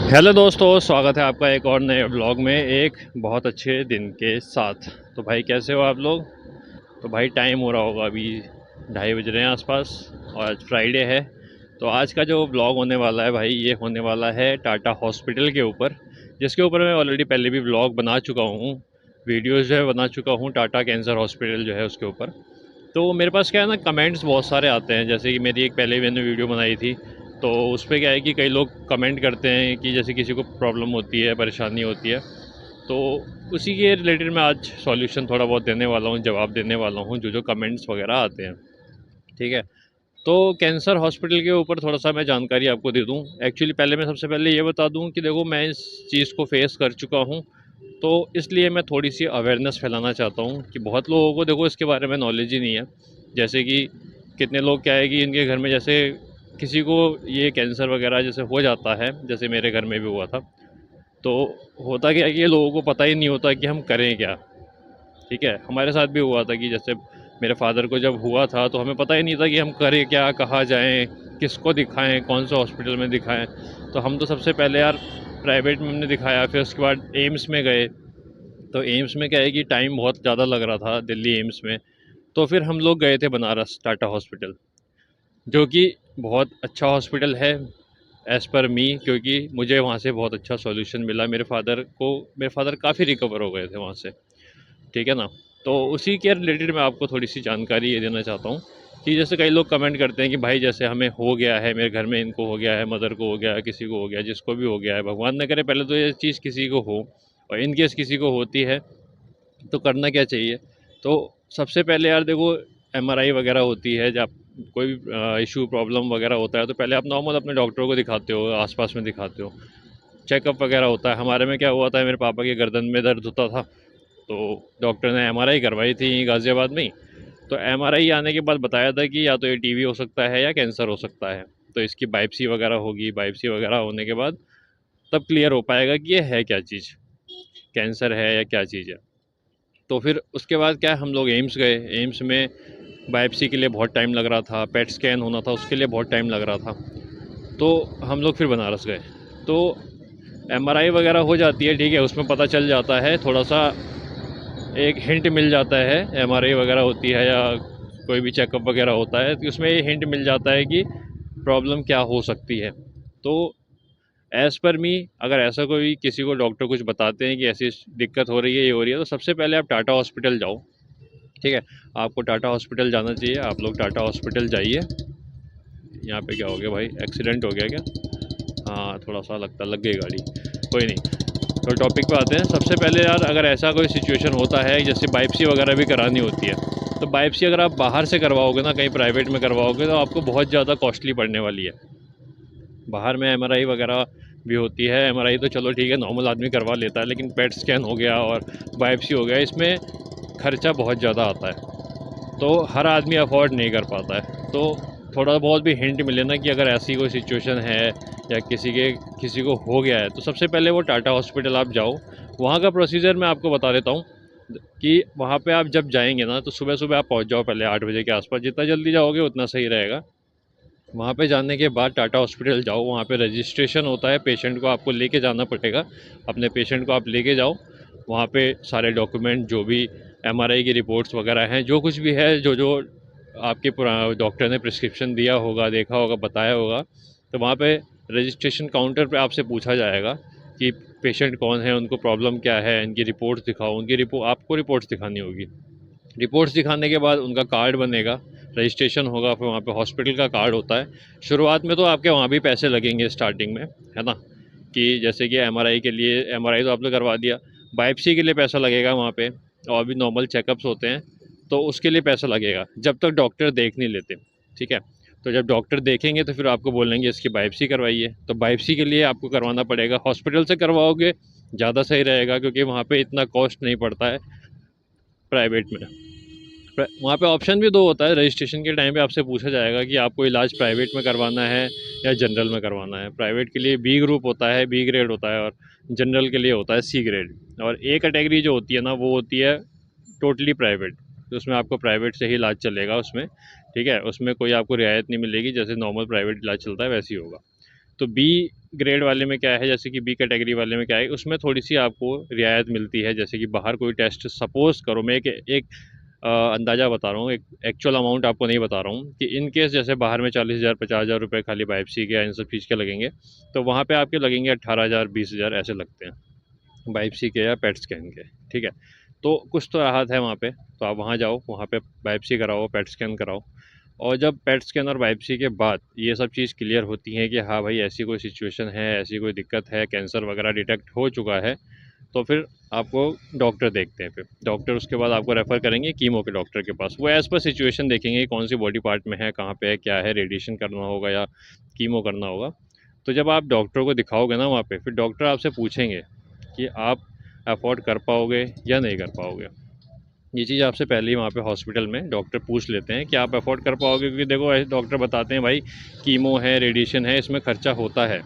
Hello दोस्तों, स्वागत है आपका एक और नए व्लॉग में एक बहुत अच्छे दिन के साथ। तो भाई कैसे हो आप लोग? तो भाई टाइम हो रहा होगा अभी 2:30 बज रहे हैं आसपास और आज फ्राइडे है। तो आज का जो व्लॉग होने वाला है भाई, ये होने वाला है टाटा हॉस्पिटल के ऊपर, जिसके ऊपर मैं ऑलरेडी पहले भी व्लॉग बना चुका हूँ, वीडियोज़ जो है बना चुका हूँ टाटा कैंसर हॉस्पिटल जो है उसके ऊपर। तो मेरे पास क्या है ना, कमेंट्स बहुत सारे आते हैं। जैसे कि मेरी एक पहले मैंने वीडियो बनाई थी, तो उस पे क्या है कि कई लोग कमेंट करते हैं कि जैसे किसी को प्रॉब्लम होती है, परेशानी होती है, तो उसी के रिलेटेड मैं आज सॉल्यूशन थोड़ा बहुत देने वाला हूँ, जवाब देने वाला हूँ जो जो कमेंट्स वगैरह आते हैं। ठीक है। तो कैंसर हॉस्पिटल के ऊपर थोड़ा सा मैं जानकारी आपको दे दूँ। एक्चुअली पहले मैं सबसे पहले ये बता दूँ कि देखो, मैं इस चीज़ को फेस कर चुका हूँ, तो इसलिए मैं थोड़ी सी अवेयरनेस फैलाना चाहता हूँ कि बहुत लोगों को देखो इसके बारे में नॉलेज ही नहीं है। जैसे कि कितने लोग क्या है कि इनके घर में जैसे किसी को ये कैंसर वगैरह जैसे हो जाता है, जैसे मेरे घर में भी हुआ था, तो होता क्या है कि ये लोगों को पता ही नहीं होता कि हम करें क्या। ठीक है, हमारे साथ भी हुआ था कि जैसे मेरे फादर को जब हुआ था तो हमें पता ही नहीं था कि हम करें क्या, कहाँ जाएं, किसको दिखाएं, कौन से हॉस्पिटल में दिखाएं। तो हम तो सबसे पहले यार प्राइवेट में हमने दिखाया, फिर उसके बाद एम्स में गए। तो एम्स में क्या है कि टाइम बहुत ज़्यादा लग रहा था दिल्ली एम्स में। तो फिर हम लोग गए थे बनारस टाटा हॉस्पिटल, जो कि बहुत अच्छा हॉस्पिटल है एज़ पर मी, क्योंकि मुझे वहाँ से बहुत अच्छा सॉल्यूशन मिला। मेरे फादर काफ़ी रिकवर हो गए थे वहाँ से। ठीक है ना? तो उसी के रिलेटेड मैं आपको थोड़ी सी जानकारी ये देना चाहता हूँ कि जैसे कई लोग कमेंट करते हैं कि भाई जैसे हमें हो गया है, मेरे घर में इनको हो गया है, मदर को हो गया है, किसी को हो गया है, जिसको भी हो गया है, भगवान न करे पहले तो ये चीज़ किसी को हो, और इन केस किसी को होती है तो करना क्या चाहिए? तो सबसे पहले यार देखो, एमआरआई वगैरह होती है, जब कोई भी इशू प्रॉब्लम वगैरह होता है तो पहले आप नॉर्मल अपने डॉक्टर को दिखाते हो, आस-पास में दिखाते हो। चेकअप वगैरह होता है। हमारे में क्या हुआ था, मेरे पापा के गर्दन में दर्द होता था, तो डॉक्टर ने एमआरआई करवाई थी गाज़ियाबाद में ही। तो एमआरआई आने के बाद बताया था कि या तो ये टीबी हो सकता है या कैंसर हो सकता है। तो इसकी बायोप्सी वगैरह होगी, बायोप्सी वगैरह होने के बाद तब क्लियर हो पाएगा कि ये है क्या चीज़, कैंसर है या क्या चीज़ है। तो फिर उसके बाद क्या है, हम लोग एम्स गए। एम्स में बायोप्सी के लिए बहुत टाइम लग रहा था, पेट स्कैन होना था, उसके लिए बहुत टाइम लग रहा था। तो हम लोग फिर बनारस गए। तो एमआरआई वगैरह हो जाती है, ठीक है, उसमें पता चल जाता है थोड़ा-सा, एक हिंट मिल जाता है। एमआरआई वगैरह होती है या कोई भी चेकअप वगैरह होता है, तो उसमें ये हिंट मिल जाता है कि प्रॉब्लम क्या हो सकती है। तो एज़ पर मी, अगर ऐसा कोई किसी को डॉक्टर कुछ बताते हैं कि ऐसी दिक्कत हो रही है, ये हो रही है, तो सबसे पहले आप टाटा हॉस्पिटल जाओ। ठीक है, आपको टाटा हॉस्पिटल जाना चाहिए। आप लोग टाटा हॉस्पिटल जाइए। यहाँ पे क्या हो गया भाई, एक्सीडेंट हो गया क्या? हाँ, थोड़ा सा लगता लग गई गाड़ी, कोई नहीं। तो टॉपिक पे आते हैं। सबसे पहले यार, अगर ऐसा कोई सिचुएशन होता है जैसे बायोप्सी वगैरह भी करानी होती है, तो बायोप्सी अगर आप बाहर से करवाओगे ना, कहीं प्राइवेट में करवाओगे, तो आपको बहुत ज़्यादा कॉस्टली पड़ने वाली है। बाहर में एमआरआई वगैरह भी होती है। एमआरआई तो चलो ठीक है, नॉर्मल आदमी करवा लेता है, लेकिन पेट स्कैन हो गया और बायोप्सी हो गया, इसमें खर्चा बहुत ज़्यादा आता है, तो हर आदमी अफोर्ड नहीं कर पाता है। तो थोड़ा बहुत भी हिंट मिले ना कि अगर ऐसी कोई सिचुएशन है या किसी को हो गया है, तो सबसे पहले वो टाटा हॉस्पिटल आप जाओ। वहाँ का प्रोसीजर मैं आपको बता देता हूँ कि वहाँ पे आप जब जाएंगे ना, तो सुबह सुबह आप पहुँच जाओ पहले 8 बजे के आसपास। जितना जल्दी जाओगे उतना सही रहेगा। वहाँ पे जाने के बाद टाटा हॉस्पिटल जाओ, वहाँ पे रजिस्ट्रेशन होता है, पेशेंट को आपको लेके जाना पड़ेगा। अपने पेशेंट को आप लेके जाओ, वहाँ पे सारे डॉक्यूमेंट, जो भी एमआरआई की रिपोर्ट्स वगैरह हैं, जो कुछ भी है, जो जो आपके डॉक्टर ने प्रिस्क्रिप्शन दिया होगा, देखा होगा, बताया होगा, तो वहाँ पे रजिस्ट्रेशन काउंटर पे आपसे पूछा जाएगा कि पेशेंट कौन है, उनको प्रॉब्लम क्या है, इनकी रिपोर्ट्स दिखाओ। आपको रिपोर्ट्स दिखानी होगी। रिपोर्ट्स दिखाने के बाद उनका कार्ड बनेगा, रजिस्ट्रेशन होगा, फिर वहाँ पे हॉस्पिटल का कार्ड होता है। शुरुआत में तो आपके वहाँ भी पैसे लगेंगे स्टार्टिंग में, है ना? कि जैसे कि एमआरआई के लिए, एमआरआई तो आपने करवा दिया, बायोप्सी के लिए पैसा लगेगा वहाँ पे, और भी नॉर्मल चेकअप्स होते हैं, तो उसके लिए पैसा लगेगा जब तक डॉक्टर देख नहीं लेते। ठीक है? तो जब डॉक्टर देखेंगे तो फिर आपको बोलेंगे इसकी बायोप्सी करवाइए। तो बायोप्सी के लिए आपको करवाना पड़ेगा। हॉस्पिटल से करवाओगे ज़्यादा सही रहेगा, क्योंकि वहाँ पे इतना कॉस्ट नहीं पड़ता है प्राइवेट में। वहाँ पे ऑप्शन भी दो होता है। रजिस्ट्रेशन के टाइम पे आपसे पूछा जाएगा कि आपको इलाज प्राइवेट में करवाना है या जनरल में करवाना है। प्राइवेट के लिए बी ग्रुप होता है, बी ग्रेड होता है, और जनरल के लिए होता है सी ग्रेड। और ए कैटेगरी जो होती है ना, वो होती है टोटली प्राइवेट। तो उसमें आपको प्राइवेट से ही इलाज चलेगा उसमें। ठीक है, उसमें कोई आपको रियायत नहीं मिलेगी, जैसे नॉर्मल प्राइवेट इलाज चलता है वैसे ही होगा। तो बी ग्रेड वाले में क्या है, जैसे कि बी कैटेगरी वाले में क्या है, उसमें थोड़ी सी आपको रियायत मिलती है। जैसे कि बाहर कोई टेस्ट, सपोज़ करो मैं एक अंदाज़ा बता रहा हूँ, एक एक्चुअल अमाउंट आपको नहीं बता रहा हूँ, कि इन केस जैसे बाहर में 40,000 50,000 रुपये खाली बायोप्सी के या इन सब चीज़ के लगेंगे, तो वहाँ पे आपके लगेंगे 18,000 20,000 ऐसे लगते हैं बायोप्सी के या पेट स्कैन के। ठीक है, तो कुछ तो राहत है वहाँ पे, तो आप वहाँ जाओ, वहाँ पे बायोप्सी कराओ, पेट स्कैन कराओ। और जब पेट स्कैन और बायोप्सी के बाद ये सब चीज़ क्लियर होती है कि हाँ भाई ऐसी कोई सिचुएशन है, ऐसी कोई दिक्कत है, कैंसर वगैरह डिटेक्ट हो चुका है, तो फिर आपको डॉक्टर देखते हैं। फिर डॉक्टर उसके बाद आपको रेफ़र करेंगे कीमो के डॉक्टर के पास। वो एज़ पर सिचुएशन देखेंगे कौन सी बॉडी पार्ट में है, कहाँ पे है, क्या है, रेडिएशन करना होगा या कीमो करना होगा। तो जब आप डॉक्टर को दिखाओगे ना वहाँ पे, फिर डॉक्टर आपसे पूछेंगे कि आप अफोर्ड कर पाओगे या नहीं कर पाओगे। ये चीज़ आपसे पहले ही वहाँ पे हॉस्पिटल में डॉक्टर पूछ लेते हैं कि आप अफोर्ड कर पाओगे, क्योंकि देखो ऐसे डॉक्टर बताते हैं भाई कीमो है, रेडिएशन है, इसमें खर्चा होता है।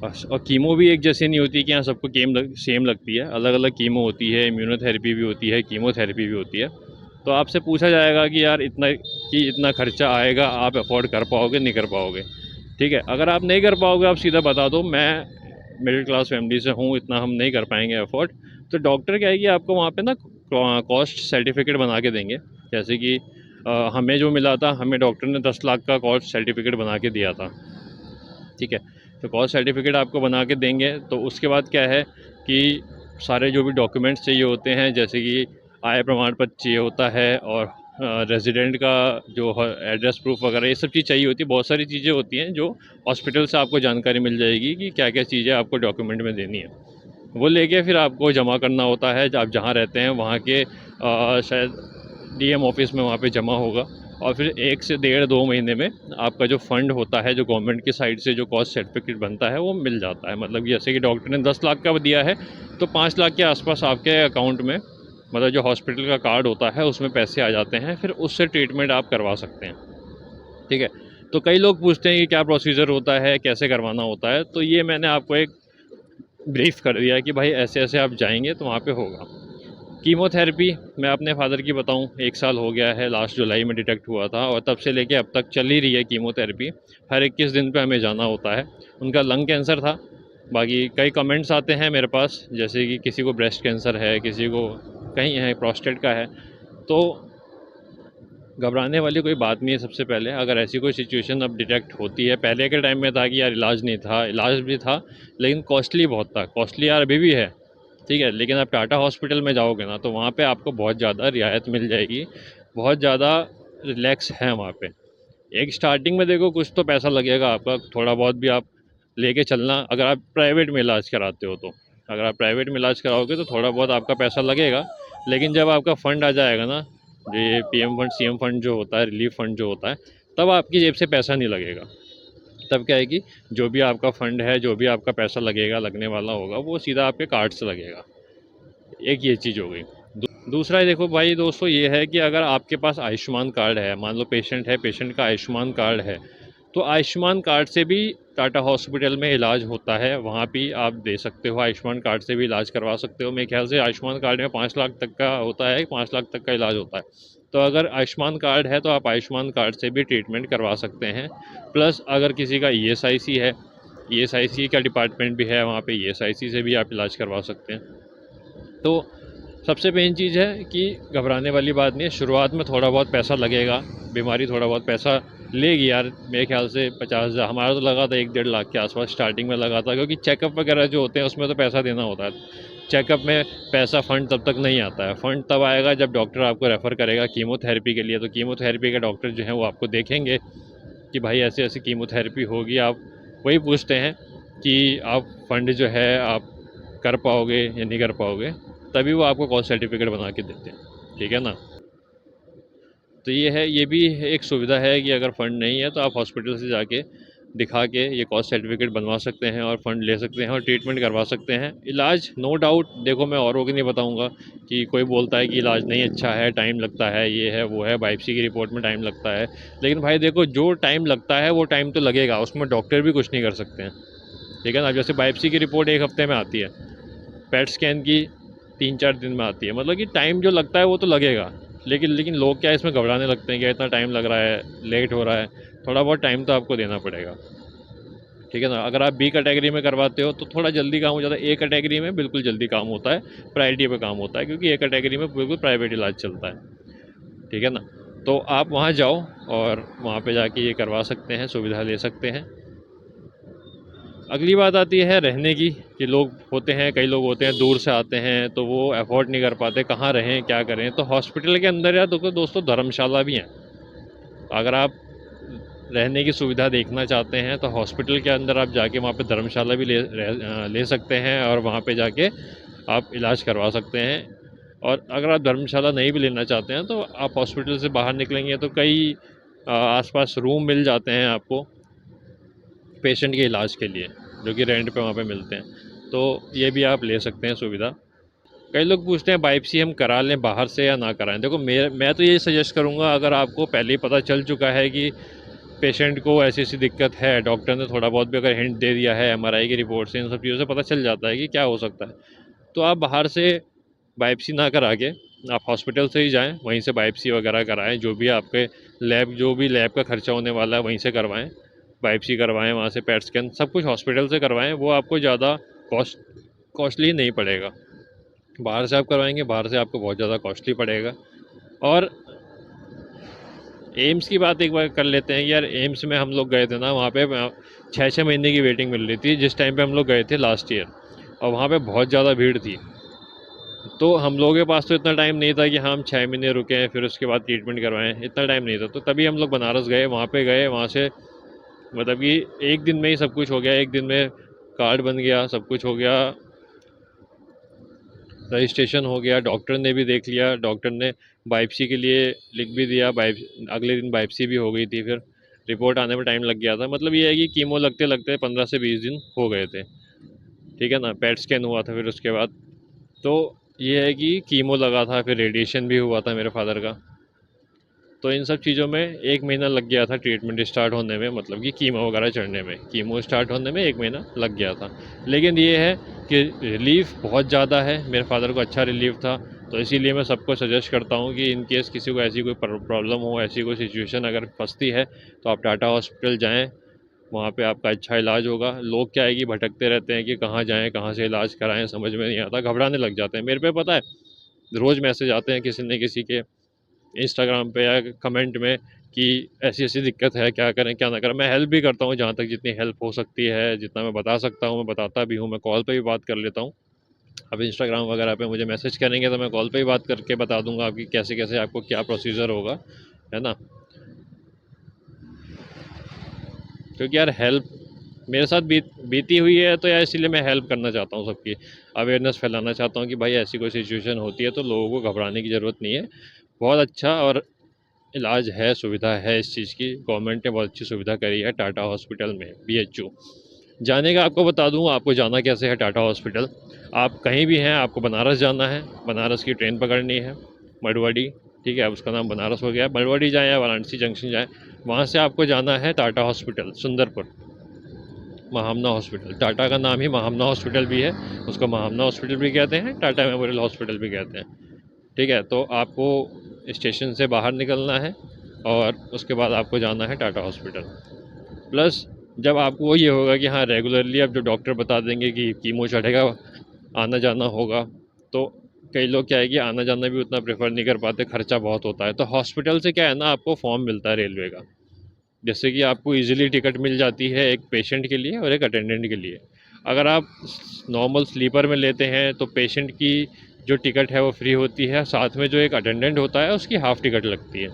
बस, और कीमो भी एक जैसी नहीं होती कि हाँ सबको सेम लगती है, अलग अलग कीमो होती है, इम्यूनोथेरेपी भी होती है, कीमोथेरेपी भी होती है। तो आपसे पूछा जाएगा कि यार इतना खर्चा आएगा, आप अफोर्ड कर पाओगे नहीं कर पाओगे। ठीक है, अगर आप नहीं कर पाओगे, आप सीधा बता दो मैं मिडिल क्लास फैमिली से हूँ, इतना हम नहीं कर पाएंगे अफोर्ड। तो डॉक्टर क्या है कि आपको वहाँ पे ना कॉस्ट सर्टिफिकेट बना के देंगे। जैसे कि हमें जो मिला था, हमें डॉक्टर ने 10 लाख का कॉस्ट सर्टिफिकेट बना के दिया था। ठीक है, तो कॉस्ट सर्टिफिकेट आपको बना के देंगे। तो उसके बाद क्या है कि सारे जो भी डॉक्यूमेंट्स चाहिए होते हैं, जैसे कि आय प्रमाण पत्र चाहिए होता है, और रेजिडेंट का जो एड्रेस प्रूफ वगैरह, ये सब चीज़ चाहिए होती है। बहुत सारी चीज़ें होती हैं जो हॉस्पिटल से आपको जानकारी मिल जाएगी कि क्या क्या चीज़ें आपको डॉक्यूमेंट में देनी है। वो लेके फिर आपको जमा करना होता है, आप जहाँ रहते हैं वहाँ के शायद डीएम ऑफिस में वहाँ पे जमा होगा। और फिर 1 से डेढ़ 2 महीने में आपका जो फ़ंड होता है, जो गवर्नमेंट की साइड से जो कॉस्ट सर्टिफिकेट बनता है, वो मिल जाता है। मतलब जैसे कि डॉक्टर ने 10 लाख का दिया है, तो 5 लाख के आसपास आपके अकाउंट में, मतलब जो हॉस्पिटल का कार्ड होता है उसमें पैसे आ जाते हैं, फिर उससे ट्रीटमेंट आप करवा सकते हैं। ठीक है, तो कई लोग पूछते हैं कि क्या प्रोसीजर होता है, कैसे करवाना होता है, तो ये मैंने आपको एक ब्रीफ कर दिया कि भाई ऐसे ऐसे आप जाएंगे तो वहाँ पे होगा। कीमोथेरेपी मैं अपने फादर की बताऊं, 1 साल हो गया है, लास्ट जुलाई में डिटेक्ट हुआ था, और तब से लेके अब तक चल ही रही है कीमोथेरेपी। हर 21 दिन पे हमें जाना होता है। उनका लंग कैंसर था। बाकी कई कमेंट्स आते हैं मेरे पास, जैसे कि किसी को ब्रेस्ट कैंसर है, किसी को कहीं है, प्रोस्टेट का है। तो घबराने वाली कोई बात नहीं है। सबसे पहले अगर ऐसी कोई सिचुएशन अब डिटेक्ट होती है, पहले के टाइम में था कि यार इलाज नहीं था, इलाज भी था लेकिन कॉस्टली बहुत था, कॉस्टली यार अभी भी है। ठीक है, लेकिन आप टाटा हॉस्पिटल में जाओगे ना, तो वहाँ पे आपको बहुत ज़्यादा रियायत मिल जाएगी, बहुत ज़्यादा रिलैक्स है वहाँ पे। एक स्टार्टिंग में देखो कुछ तो पैसा लगेगा आपका, थोड़ा बहुत भी आप लेके चलना। अगर आप प्राइवेट में इलाज कराते हो, तो अगर आप प्राइवेट में इलाज कराओगे तो थोड़ा बहुत आपका पैसा लगेगा। लेकिन जब आपका फ़ंड आ जाएगा ना, जो ये पीएम फंड, सीएम फंड जो होता है, रिलीफ फंड जो होता है, तब आपकी जेब से पैसा नहीं लगेगा। तब क्या है कि जो भी आपका फ़ंड है, जो भी आपका पैसा लगेगा, लगने वाला होगा, वो सीधा आपके कार्ड से लगेगा। एक ये चीज़ हो गई। दूसरा देखो भाई दोस्तों, ये है कि अगर आपके पास आयुष्मान कार्ड है, मान लो पेशेंट है, पेशेंट का आयुष्मान कार्ड है, तो आयुष्मान कार्ड से भी टाटा हॉस्पिटल में इलाज होता है, वहाँ भी आप दे सकते हो, आयुष्मान कार्ड से भी इलाज करवा सकते हो। मेरे ख्याल से आयुष्मान कार्ड में 5 लाख तक का होता है, 5 लाख तक का इलाज होता है। तो अगर आयुष्मान कार्ड है तो आप आयुष्मान कार्ड से भी ट्रीटमेंट करवा सकते हैं। प्लस अगर किसी का ईएसआईसी है, ईएसआईसी का डिपार्टमेंट भी है वहाँ पे, ईएसआईसी से भी आप इलाज करवा सकते हैं। तो सबसे मेन चीज़ है कि घबराने वाली बात नहीं है। शुरुआत में थोड़ा बहुत पैसा लगेगा, बीमारी थोड़ा बहुत पैसा लेगी यार। मेरे ख्याल से 50,000 हमारा तो लगा था, 1-1.5 लाख के आसपास स्टार्टिंग में लगा था, क्योंकि चेकअप वगैरह जो होते हैं उसमें तो पैसा देना होता है। चेकअप में पैसा फ़ंड तब तक नहीं आता है। फ़ंड तब आएगा जब डॉक्टर आपको रेफ़र करेगा कीमोथेरेपी के लिए। तो कीमोथेरेपी के डॉक्टर जो हैं वो आपको देखेंगे कि भाई ऐसे ऐसे कीमोथेरेपी होगी, आप वही पूछते हैं कि आप फ़ंड जो है आप कर पाओगे या नहीं कर पाओगे, तभी वो आपको कॉस्ट सर्टिफिकेट बना के देते हैं। ठीक है ना। तो ये है, ये भी एक सुविधा है कि अगर फ़ंड नहीं है तो आप हॉस्पिटल से जाके दिखा के ये कॉस्ट सर्टिफिकेट बनवा सकते हैं और फ़ंड ले सकते हैं और ट्रीटमेंट करवा सकते हैं। इलाज नो डाउट देखो, मैं औरों को नहीं बताऊंगा कि कोई बोलता है कि इलाज नहीं अच्छा है, टाइम लगता है, ये है वो है, बायोप्सी की रिपोर्ट में टाइम लगता है। लेकिन भाई देखो, जो टाइम लगता है वो टाइम तो लगेगा, उसमें डॉक्टर भी कुछ नहीं कर सकते हैं। ठीक है ना। जैसे बायोप्सी की रिपोर्ट 1 हफ्ते में आती है, पेट स्कैन की 3-4 दिन में आती है। मतलब कि टाइम जो लगता है वो तो लगेगा। लेकिन लोग क्या इसमें घबराने लगते हैं कि इतना टाइम लग रहा है, लेट हो रहा है। थोड़ा बहुत टाइम तो आपको देना पड़ेगा। ठीक है ना। अगर आप बी कैटेगरी में करवाते हो तो थोड़ा जल्दी काम हो जाता है, ए कैटेगरी में बिल्कुल जल्दी काम होता है, प्रायोरिटी पे काम होता है, क्योंकि ए कैटेगरी में बिल्कुल प्राइवेट इलाज चलता है। ठीक है ना। तो आप वहाँ जाओ और वहाँ पे जाके ये करवा सकते हैं, सुविधा ले सकते हैं। अगली बात आती है रहने की, कि लोग होते हैं, कई लोग होते हैं दूर से आते हैं तो वो अफोर्ड नहीं कर पाते, कहाँ रहें क्या करें। तो हॉस्पिटल के अंदर या दोस्तों धर्मशाला भी हैं। अगर आप रहने की सुविधा देखना चाहते हैं तो हॉस्पिटल के अंदर आप जाके वहाँ पे धर्मशाला भी ले सकते हैं और वहाँ पे जाके आप इलाज करवा सकते हैं। और अगर आप धर्मशाला नहीं भी लेना चाहते हैं तो आप हॉस्पिटल से बाहर निकलेंगे तो कई आसपास रूम मिल जाते हैं आपको पेशेंट के इलाज के लिए, जो कि रेंट पे वहाँ पे मिलते हैं। तो ये भी आप ले सकते हैं सुविधा। कई लोग पूछते हैं बायोप्सी हम करा लें बाहर से या ना कराएं। देखो मैं तो ये सजेस्ट करूँगा, अगर आपको पहले ही पता चल चुका है कि पेशेंट को ऐसी ऐसी दिक्कत है, डॉक्टर ने थोड़ा बहुत भी अगर हिंट दे दिया है, एमआरआई की रिपोर्ट से, इन सब चीज़ों से पता चल जाता है कि क्या हो सकता है, तो आप बाहर से बायोप्सी ना करा के आप हॉस्पिटल से ही जाएं, वहीं से बायोप्सी वगैरह कराएं, जो भी आपके जो भी लैब का खर्चा होने वाला है वहीं से करवाएं, बायोप्सी करवाएं, वहाँ से पेट स्कैन सब कुछ हॉस्पिटल से करवाएं। वो आपको ज़्यादा कॉस्टली नहीं पड़ेगा। बाहर से आप करवाएंगे, बाहर से आपको बहुत ज़्यादा कॉस्टली पड़ेगा। और एम्स की बात एक बार कर लेते हैं। यार एम्स में हम लोग गए थे ना, वहाँ पे 6-6 महीने की वेटिंग मिल रही थी जिस टाइम पे हम लोग गए थे लास्ट ईयर, और वहाँ पे बहुत ज़्यादा भीड़ थी। तो हम लोगों के पास तो इतना टाइम नहीं था कि हम 6 महीने रुकें फिर उसके बाद ट्रीटमेंट करवाएं, इतना टाइम नहीं था। तो तभी हम लोग बनारस गए, वहाँ पे गए, वहाँ से मतलब कि एक दिन में ही सब कुछ हो गया, एक दिन में कार्ड बन गया, सब कुछ हो गया, रजिस्ट्रेशन हो गया, डॉक्टर ने भी देख लिया, डॉक्टर ने बायोप्सी के लिए लिख भी दिया, अगले दिन बायोप्सी भी हो गई थी, फिर रिपोर्ट आने में टाइम लग गया था। मतलब ये है कि कीमो लगते लगते 15 से 20 दिन हो गए थे। ठीक है ना। पेट स्कैन हुआ था फिर उसके बाद। तो ये है कि कीमो लगा था, फिर रेडिएशन भी हुआ था मेरे फादर का। तो इन सब चीज़ों में 1 महीना लग गया था ट्रीटमेंट स्टार्ट होने में, मतलब कि कीमो वगैरह चढ़ने में, कीमो स्टार्ट होने में 1 महीना लग गया था। लेकिन ये है कि रिलीफ बहुत ज़्यादा है, मेरे फादर को अच्छा रिलीफ था। तो इसीलिए मैं सबको सजेस्ट करता हूँ कि इन केस किसी को ऐसी कोई प्रॉब्लम हो, ऐसी कोई सिचुएशन अगर फंसती है, तो आप टाटा हॉस्पिटल जाएँ, वहाँ पे आपका अच्छा इलाज होगा। लोग क्या है कि भटकते रहते हैं कि कहाँ जाएँ, कहाँ से इलाज कराएँ, समझ में नहीं आता, घबराने लग जाते हैं। मेरे पे पता है रोज़ मैसेज आते हैं किसी न किसी के इंस्टाग्राम पे या कमेंट में कि ऐसी ऐसी दिक्कत है, क्या करें क्या ना करें। मैं हेल्प भी करता हूँ जहाँ तक जितनी हेल्प हो सकती है, जितना मैं बता सकता हूँ मैं बताता भी हूँ। मैं कॉल पे भी बात कर लेता हूँ। अब इंस्टाग्राम वगैरह पे मुझे मैसेज करेंगे तो मैं कॉल पे ही बात करके बता दूंगा आपकी कैसे कैसे आपको क्या प्रोसीजर होगा, है ना। क्योंकि यार हेल्प मेरे साथ बीती हुई है, तो यार इसीलिए मैं हेल्प करना चाहता हूँ सबकी, अवेयरनेस फैलाना चाहता हूँ कि भाई ऐसी कोई सिचुएशन होती है तो लोगों को घबराने की ज़रूरत नहीं है। बहुत अच्छा और इलाज है, सुविधा है इस चीज़ की, गवर्नमेंट ने बहुत अच्छी सुविधा करी है टाटा हॉस्पिटल में बीएचयू। जाने का आपको बता दूं, आपको जाना कैसे है टाटा हॉस्पिटल। आप कहीं भी हैं, आपको बनारस जाना है, बनारस की ट्रेन पकड़नी है, मड़वाड़ी। ठीक है, उसका नाम बनारस हो गया। मड़वाड़ी जाएँ या वाराणसी जंक्शन जाएँ, वहाँ से आपको जाना है टाटा हॉस्पिटल सुंदरपुर, महामना हॉस्पिटल। टाटा का नाम ही महामना हॉस्पिटल भी है, उसको महामना हॉस्पिटल भी कहते हैं, टाटा मेमोरियल हॉस्पिटल भी कहते हैं। ठीक है, तो आपको स्टेशन से बाहर निकलना है और उसके बाद आपको जाना है टाटा हॉस्पिटल। प्लस जब आपको ये होगा कि हाँ रेगुलरली अब जो डॉक्टर बता देंगे कि कीमो चढ़ेगा, आना जाना होगा, तो कई लोग क्या है कि आना जाना भी उतना प्रेफर नहीं कर पाते, खर्चा बहुत होता है। तो हॉस्पिटल से क्या है ना, आपको फॉर्म मिलता है रेलवे का, जैसे कि आपको इजीली टिकट मिल जाती है एक पेशेंट के लिए और एक अटेंडेंट के लिए। अगर आप नॉर्मल स्लीपर में लेते हैं तो पेशेंट की जो टिकट है वो फ्री होती है, साथ में जो एक अटेंडेंट होता है उसकी हाफ़ टिकट लगती है।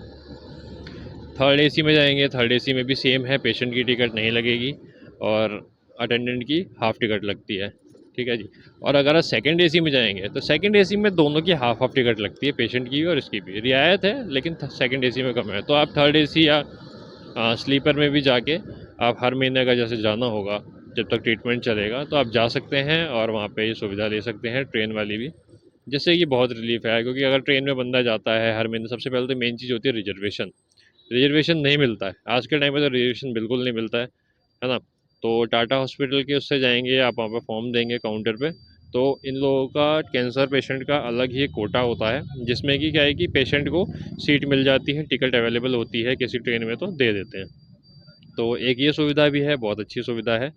थर्ड एसी में जाएंगे, थर्ड एसी में भी सेम है, पेशेंट की टिकट नहीं लगेगी और अटेंडेंट की हाफ़ टिकट लगती है। ठीक है जी। और अगर आप सेकंड एसी में जाएंगे तो सेकंड एसी में दोनों की हाफ़ हाफ़ टिकट लगती है, पेशेंट की भी और इसकी भी। रियायत है लेकिन सेकंड एसी में कम है। तो आप थर्ड एसी या स्लीपर में भी जाके आप हर महीने का जैसे जाना होगा जब तक ट्रीटमेंट चलेगा, तो आप जा सकते हैं और वहाँ पे ये सुविधा ले सकते हैं, ट्रेन वाली भी, जिससे कि बहुत रिलीफ है। क्योंकि अगर ट्रेन में बंदा जाता है हर महीने, सबसे पहले तो मेन चीज़ होती है रिजर्वेशन। रिजर्वेशन नहीं मिलता है आज के टाइम में, तो रिजर्वेशन बिल्कुल नहीं मिलता है ना। तो टाटा हॉस्पिटल के उससे जाएंगे आप, वहाँ पर फॉर्म देंगे काउंटर पे, तो इन लोगों का कैंसर पेशेंट का अलग ही कोटा होता है, जिसमें कि क्या है कि पेशेंट को सीट मिल जाती है, टिकट अवेलेबल होती है किसी ट्रेन में तो दे देते हैं। तो एक ये सुविधा भी है, बहुत अच्छी सुविधा है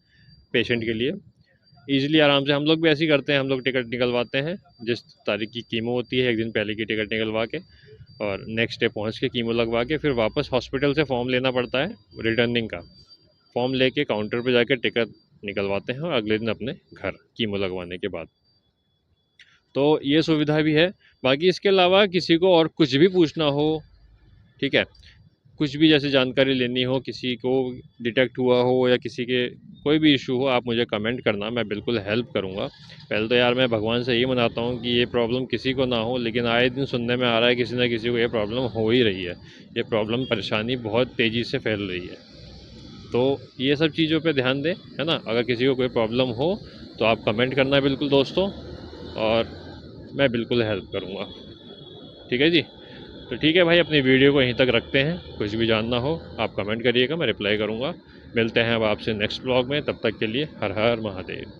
पेशेंट के लिए। ईज़िली आराम से हम लोग भी ऐसे ही करते हैं, हम लोग टिकट निकलवाते हैं, जिस तारीख की कीमो होती है एक दिन पहले की टिकट निकलवा के और नेक्स्ट डे पहुंच के कीमो लगवा के फिर वापस हॉस्पिटल से फॉर्म लेना पड़ता है रिटर्निंग का। फॉर्म लेके काउंटर पे जाके टिकट निकलवाते हैं और अगले दिन अपने घर कीमो लगवाने के बाद। तो ये सुविधा भी है। बाकी इसके अलावा किसी को और कुछ भी पूछना हो, ठीक है, कुछ भी जैसे जानकारी लेनी हो, किसी को डिटेक्ट हुआ हो या किसी के कोई भी इशू हो, आप मुझे कमेंट करना, मैं बिल्कुल हेल्प करूँगा। पहले तो यार मैं भगवान से यही मनाता हूँ कि ये प्रॉब्लम किसी को ना हो, लेकिन आए दिन सुनने में आ रहा है किसी न किसी को ये प्रॉब्लम हो ही रही है। ये प्रॉब्लम परेशानी बहुत तेज़ी से फैल रही है। तो ये सब चीज़ों पे ध्यान दें, है ना। अगर किसी को कोई प्रॉब्लम हो तो आप कमेंट करना बिल्कुल दोस्तों, और मैं बिल्कुल हेल्प करूँगा। ठीक है जी। तो ठीक है भाई, अपनी वीडियो को यहीं तक रखते हैं। कुछ भी जानना हो आप कमेंट करिएगा, मैं रिप्लाई करूँगा। मिलते हैं अब आपसे नेक्स्ट ब्लॉग में, तब तक के लिए हर हर महादेव।